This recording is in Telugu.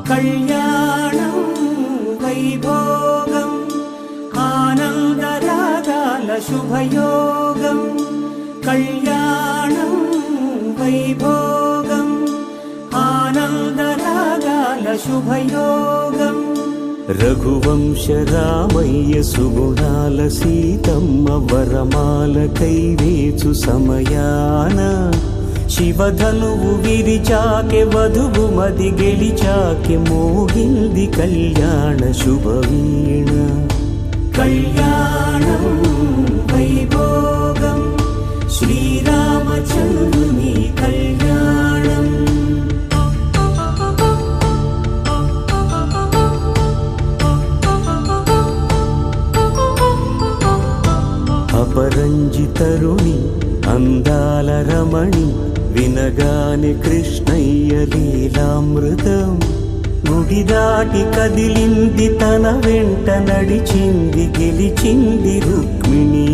కళ్యాణం వైభోగం ఆనందరాగాల శుభయోగం కళ్యాణం వైభోగం ఆనందరాగాల శుభయోగం రఘువంశ రామయ్య సుగుణాల సీతమ్మ వరమాల కైవేచు సమయాన శివధనువు విరిచాకె వధువు మది గెలిచాకె మోగింది కళ్యాణ శుభవీణ కళ్యాణం వైభోగం శ్రీరామచంద్రుని కళ్యాణం అపరంజి తరుణి అందాల రమణి వినగానే కృష్ణయ్య లీలామృతం గుడి దాటి కదిలింది తన వెంట నడిచింది గెలిచింది రుక్మిణీ